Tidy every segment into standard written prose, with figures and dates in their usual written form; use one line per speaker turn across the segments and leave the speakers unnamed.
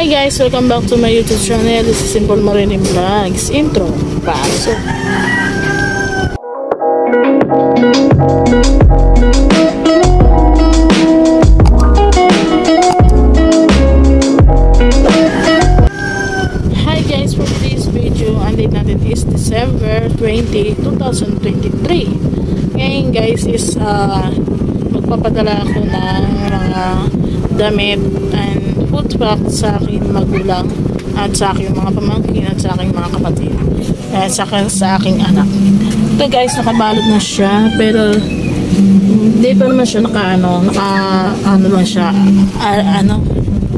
Hi guys, welcome back to my YouTube channel. This is Simple Marinim Vlogs. Intro, pasok. Hi guys, for this video, ang date natin is December 20, 2023. Ngayon guys is magpapadala ako ng mga damit and food pack sa aking magulang at sa aking mga pamangkin at sa aking mga kapatid at sa aking anak. Ito guys, nakabalot na siya pero hindi pa naman siya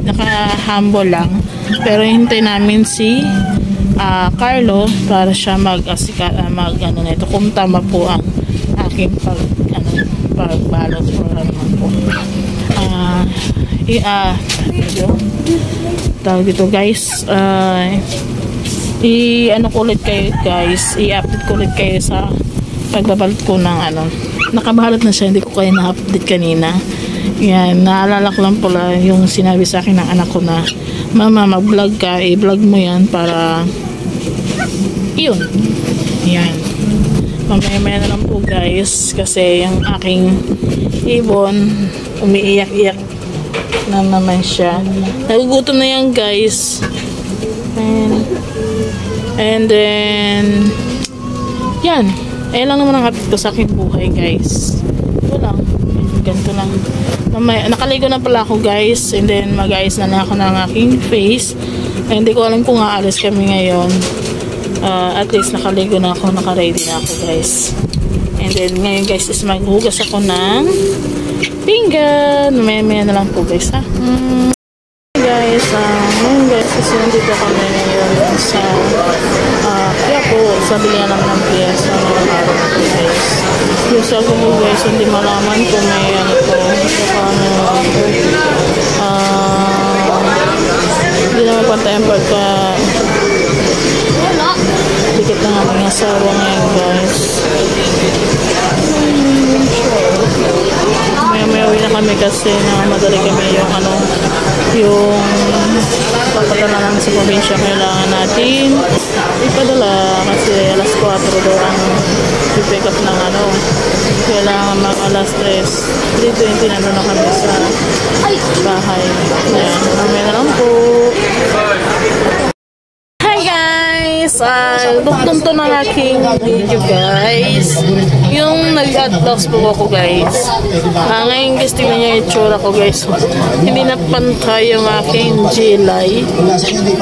naka-humble lang, pero hintay namin si Carlo para siya ito kung tama po ang aking pagbalot o naman po. Tawag dito guys, i-update ko ulit kayo sa pagbabalot ko ng nakabalot na siya, hindi ko kayo na-update kanina. Yan, naalala ko lang pala yung sinabi sa akin ng anak ko na, mama, mag-vlog ka, i-vlog mo yan para yun. Yan, mamaya na lang po guys, kasi yung aking ibon umiiyak-iyak na naman siya. Nagugutom na yan guys. And then yan, lang naman ang update ko sa aking buhay guys. Ito lang, ganito lang. Nakaligo na pala ako guys, and then mag-ayos na ako ng aking face. Hindi ko alam kung aalis kami ngayon. At least nakaligo na ako, naka-ready na ako guys. And then ngayon guys is maghugas ako ng pinggan. Maya na lang po guys ha. Guys, ngayon guys kasi nandito kami ngayon sa Quiapo, sa bilihan naman ng piyesa ng araw na po guys. Yung sa ko guys, hindi malaman kung may hindi naman pantayan pagka dikit na nga mga asawa ngayon guys. Maya uwi na kami kasi na madali kami yung papadala namin sa probinsya. Kailangan natin ipadala kasi alas 4 daw ang pick up ng kailangan mag alas 3:20 na doon na kami sa bahay. Yan, mamaya na lang po. Dugtong to ng aking video guys, yung nag-adbox po ako guys. Ngayon guys, tingnan niya yung tsura ko guys. Hindi na pantay yung aking J-Lie.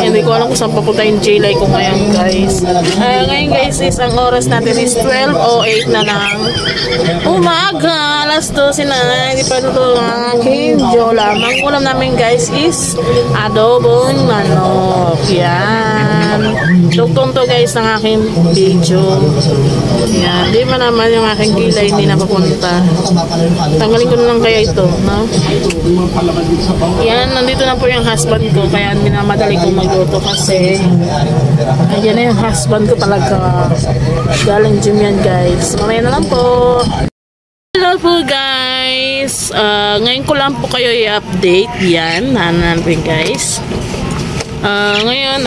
Hindi ko alam kung saan papunta yung J-Lie ko ngayon guys. Ngayon guys is ang oras natin is 12:08 na ng umaga. Alas 12 na. Hindi pa ito ang aking jola. Ang ulam namin guys is adobong manok. Yan. Dugtong to guys ng aking video. Yan. Di man naman yung aking kilay hindi napapunta. Tanggalin ko na lang kaya ito. No? Yan. Nandito na po yung husband ko. Kaya hindi na madali ko magluto kasi ayan na yung husband ko talaga. Galing gym yan guys. Mamaya na lang po. Hello po guys. Ngayon ko lang po kayo i-update. Yan. Hanapin guys. Ngayon,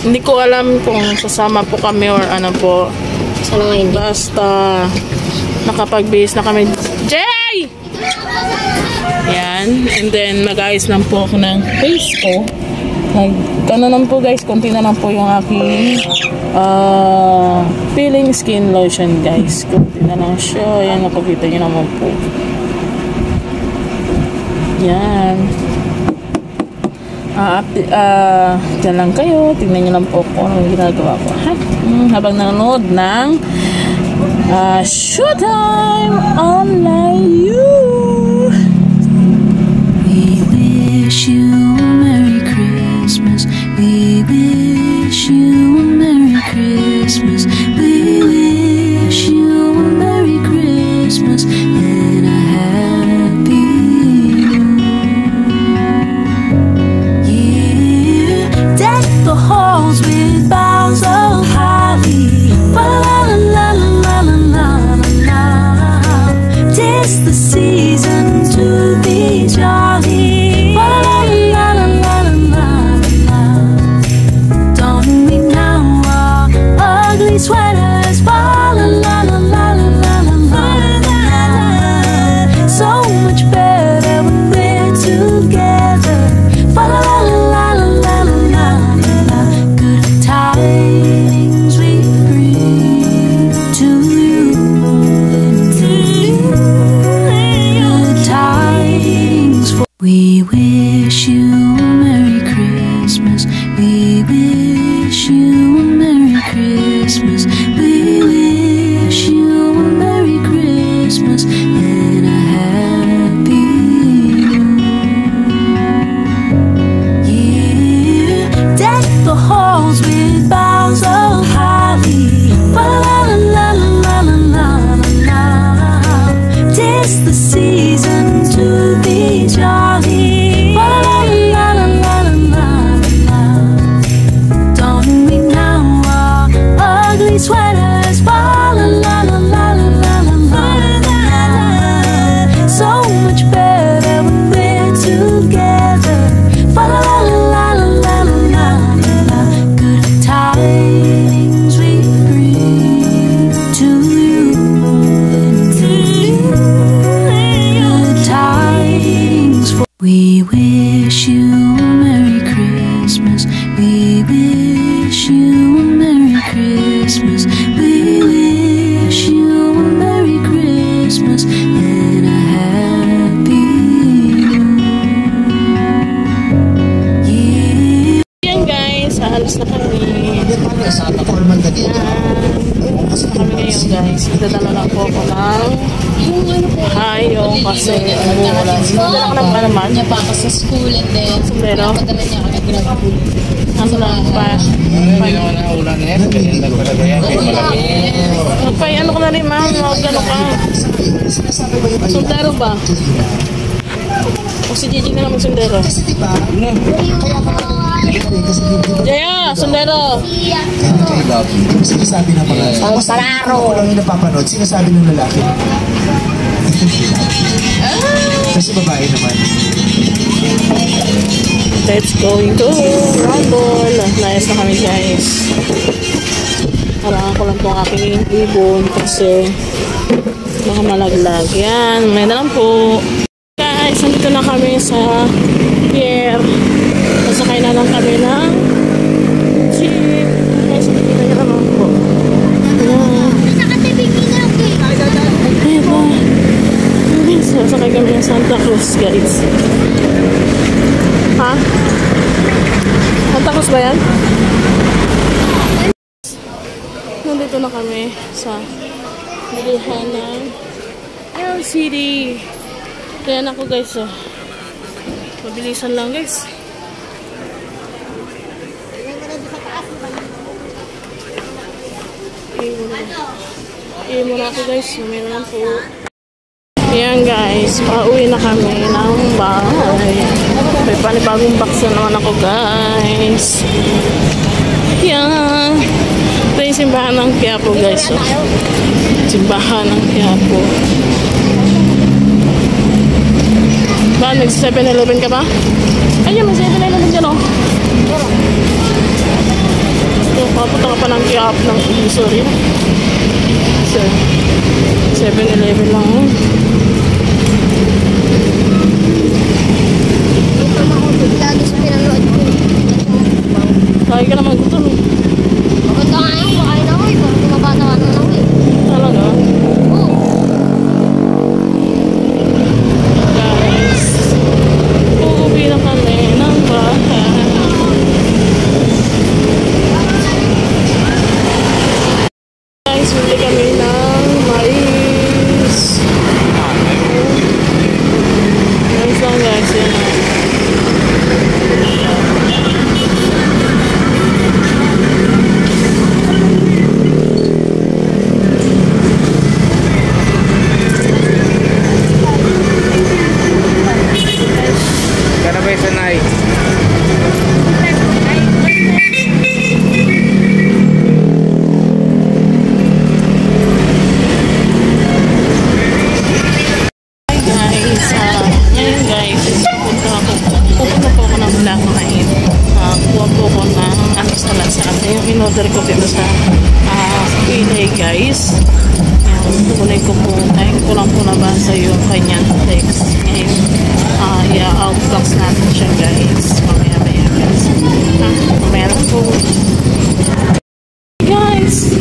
hindi ko alam kung sasama po kami or ano po. Basta, nakapag-base na kami. Jay! Yan. And then, mag-ayos lang po ako ng face ko. Lang po guys, konti na lang po yung aking peeling skin lotion guys. Konti na lang siya. Yan, nakakita nyo naman po. Yan. Dyan lang kayo, tignan nyo lang po kung anong ginagawa ko ha? Habang nanonood ng Showtime Online You. We wish you a Merry Christmas. We wish you a Merry Christmas. We wish you a Merry Christmas and a Happy the halls with boughs of holly. La la la la la la la. 'Tis the season to be jolly. La la la la la la. Alis na kami. Kami ngayon guys. Magdadala lang po ako ng hayong kasi magdadala ko ng naman. Sombrero. Ano lang pa? Magpay ano ko na rin ma'am. Magano ka? Sombrero ba? O si Gigi na naman sundero. Jaya, sundero.
Sinasabi ng mga
Salaro.
Ako lang yung napapanood. Sinasabi ng lalaki. Kasi babae naman.
Let's going to rumble. Layas na kami guys. Harangan ko lang itong aking ibon kasi baka malaglag. Yan, may na lang po. Guys, nandito na kami sa pier. Nasakay na lang kami ng jeep. Guys, nakikita niyo naman po. Ayan. Ayan po. Sasakay kami ng Santa Cruz, guys. Ha? Santa Cruz ba yan? Nandito na kami sa bilihan ng LCD. Kaya na ako guys, oh. Mabilisan lang guys. Iyon muna ako guys. Mamaya lang po. Ayan guys, pauwi na kami ng bahay. May panibagong box na naman ako guys. Ayan. Ito yung simbahan ng Quiapo guys, oh. Simbahan ng Quiapo. Ba, nag-7-Eleven ka ba? Ayun, may 7-Eleven dyan, oh. So, papunta ka pa ng Quiapo ng sorry. So, 7-Eleven lang, oh. Lagi ka naman gusto, no?
Ito nga yung pakain ako eh. Parang tumabata ka na lang eh.
Talaga?
Oo.
Guys, uuwi na kami ng bahay. Guys, bili kami ng mais. Mais lang guys, yan. In-order ko dito sa PLA guys. Ayan, tuloy ko po. Ngayon ko lang po nabasa yung kanyang text. And i-outbox natin siya guys. Mamaya guys. Mamaya lang po. Guys!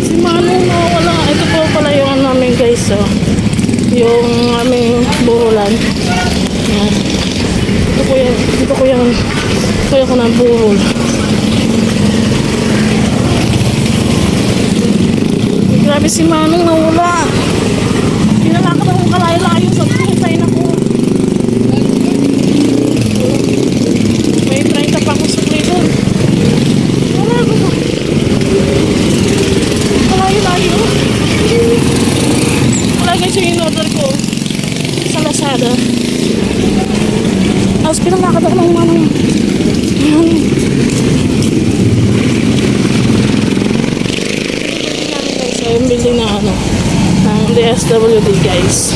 Si Manong wala. Ito po pala yung namin guys. Oh. Yung aming burulan. Ayan. Dito ko yung kaya ko ng burol. Grabe si Manong nawala. Pinalakad akong kalayo-layo sa hintay na ko. May 30 pa akong supply doon. Wala ko ba? Kalayo-layo. Wala guys yung in-order ko sa Lazada. Tapos pinalakad ako ng Manong. Yung building na ano ng DSWD guys.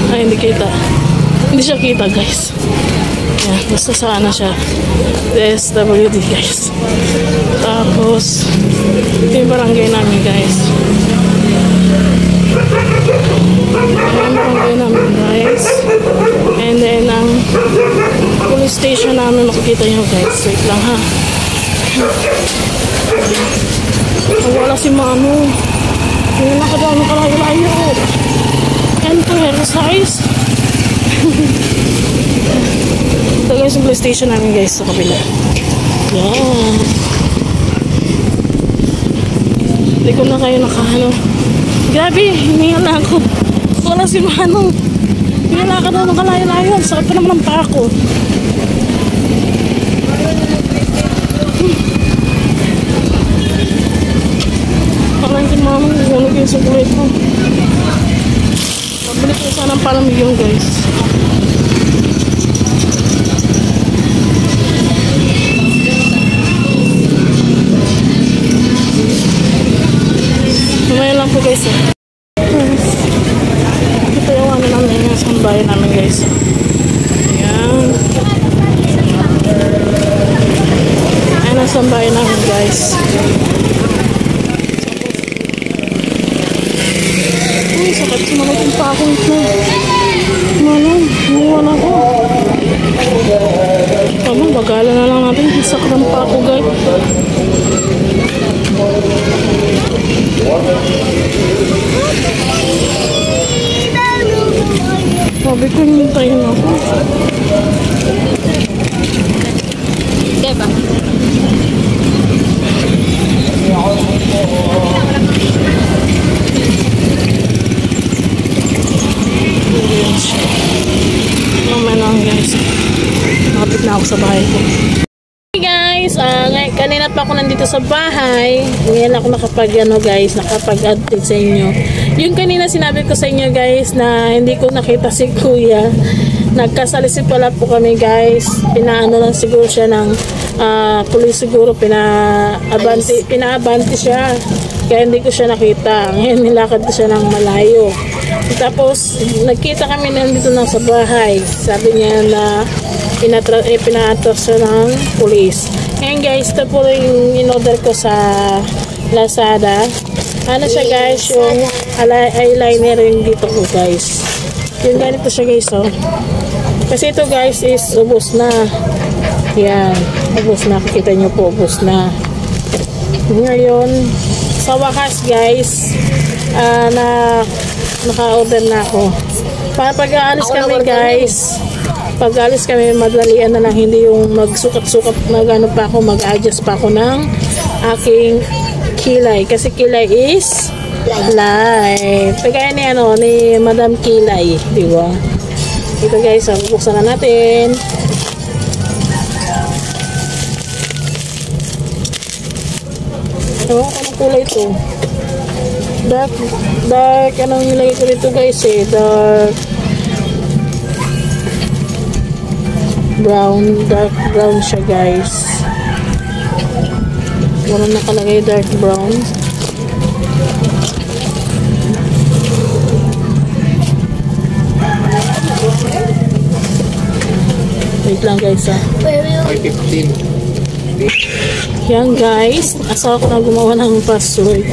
Ay hindi kita, hindi siya kita guys. Yan, basta sana siya DSWD guys. Tapos ito yung barangay namin guys. Yung barangay namin guys. And then ang police station namin makikita nyo guys. Wait lang ha. Wala si Mano. Hindi na ka daw nakalayo-layo. And to exercise. Tagal guys yung PlayStation namin guys sa kabila. Yan. Hindi ko na kayo nakahano. Grabe, hinihinga na ako. Wala si Manong. Hinilakad na ng kalayo-layo. Sakit pa naman ang paa ko. Parang si Manong ngunod yung sukulit ko. Pabalik ko sana ng palamig yun guys. Lumayan lang po guys. Ito yung ano namin yung sambayan namin guys. Ayan. Ayan ang sambayan namin guys. Uy, sakit sumagot yung pa ako ito. Manong, huwan ako. Tama, bagalan na lang natin. Sakit ng pa ako guys. Sabi ko hintayin ako.
Diba?
Mamaya lang guys. Nakapit na ako sa bahay ko. Hey guys, kanina pa ako nandito sa bahay. Ngayon ako nakapag-update sa inyo. Yung kanina sinabi ko sa inyo guys na hindi ko nakita si Kuya. Nagkasalisip pala po kami guys. Pinaano lang siguro siya ng pulis siguro. Pinaabante siya. Kaya hindi ko siya nakita. Ngayon nilakad ko siya ng malayo. Tapos nagkita kami nandito na sa bahay. Sabi niya na pinaatras siya ng pulis. Ngayon guys, ito po yung in-order ko sa Lazada. Ano siya guys, yung eyeliner yung dito ko guys. Yung ganito siya guys, oh. Kasi ito guys is ubos na. Yan, ubos na. Kita nyo po, ubos na. Ngayon, sa wakas guys, naka-order na ako. Para pag-aalis kami guys, pag-alis kami, madalian na lang, hindi yung magsukat-sukat, mag-adjust pa ako ng aking kilay. Kasi kilay is life. Kaya ni Madam Kilay, di ba? Ito guys, buksan na natin. Ewan ko anong kulay ito. Dark, anong nilagay ko dito guys eh, dark brown siya guys. Walang nakalagay dark brown. Wait lang guys ha. 15. Yan guys, asawa ko na gumawa ng password.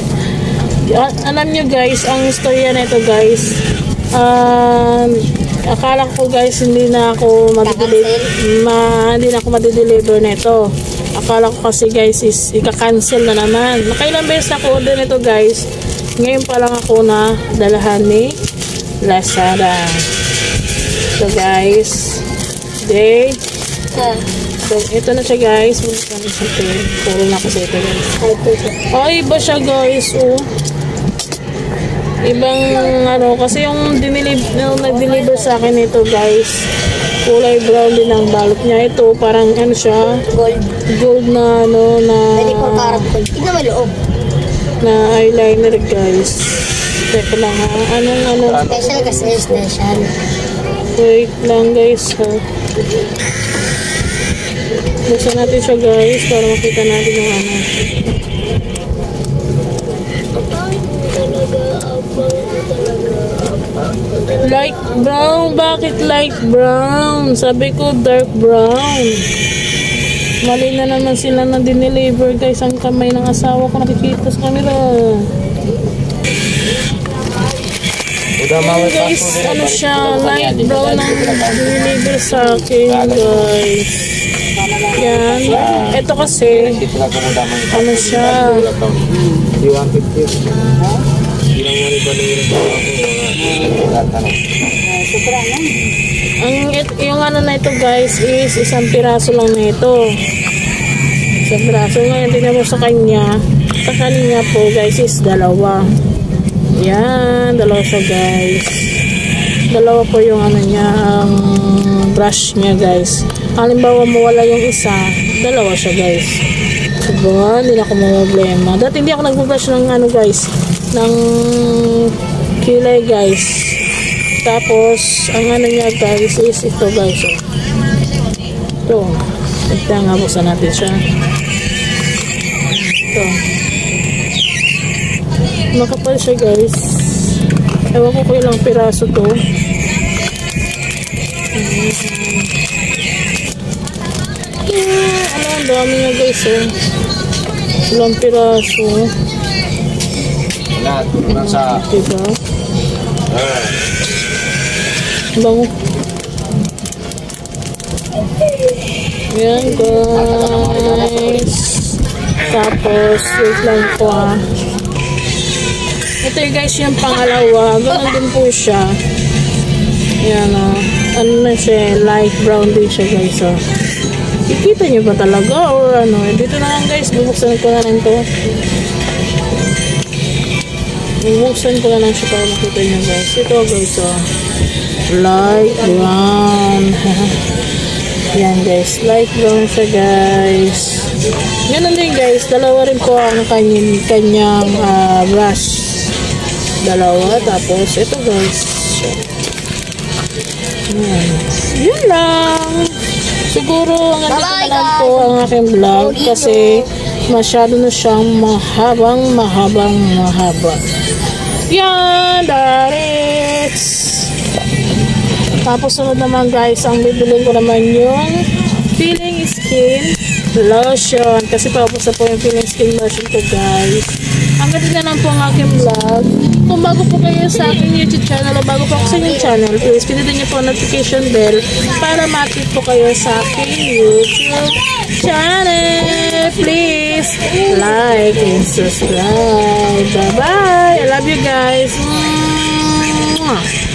Alam nyo guys, ang istorya na ito guys, akala ko guys hindi na ako madideliver nito. Akala ko kasi guys is ika-cancel na naman. Nakailang beses na ako order nito guys. Ngayon pa lang ako na dalahan ni Lazada. So guys, today, so ito na siya guys. Puro na ako sa ito guys. Oh, iba siya guys. Oh. Ibang kasi yung nag-deliver sa akin ito guys, kulay brown din ang balot niya. Ito parang siya, gold na na eyeliner guys. Teka lang ha,
Special kasi special.
Wait lang guys ha. Buksan natin siya guys para makita natin yung light brown. Bakit light brown? Sabi ko dark brown. Mali na naman sila na dineliver guys. Ang kamay ng asawa ko nakikita sa camera. Guys, siya light brown ang dineliver sa akin guys. Yan. Ito kasi siya Yung ano na ito guys is isang piraso lang na ito. Isang piraso. Ngayon tingnan mo sa kanya. Sa kanya po guys is dalawa. Yan, dalawa siya guys. Dalawa po yung ano niya, ang brush niya guys. Halimbawa mawala yung isa, dalawa siya guys. Diba? Hindi na ako problema. Dati hindi ako nag-brush ng ano guys, ng kilay guys. Tapos, ang ano niya guys is ito guys. Ito. Ito nga buksan natin siya. Ito. Makapal siya guys. Ewan ko kung ilang piraso to. Ang dami nga guys eh. Ilang piraso.
Lahat. Nasa...
Diba? Bango. Yan guys. Tapos, wait lang po ah. Ito yung guys yung pangalawa. Ganun din po siya. Yan o. Ano na siya, light brown din siya guys o. Kikita nyo ba talaga or ano? Dito na lang guys, bubuksan ko na lang to. Bubuksan ko na lang siya para makita nyo guys. Ito guys o. Light brown. Yan guys, light brown siya guys. Ganun din guys, dalawa rin po ang kanyang brush. Dalawa, tapos ito guys. Yun lang. Siguro hanggang dito na lang po ang aking vlog kasi masyado na siyang mahaba. Yan, that's. Tapos sunod naman guys, ang bibilin ko naman yung Feeling Skin Lotion. Kasi paubos na po yung Feeling Skin Lotion ko guys. Hanggang dito na lang po ang aking vlog. Kung bago po kayo sa aking YouTube channel o bago po ako sa inyong channel, please pindutin niyo po ang notification bell para ma-update po kayo sa aking YouTube channel. Please like and subscribe. Bye-bye. I love you guys. Mwah.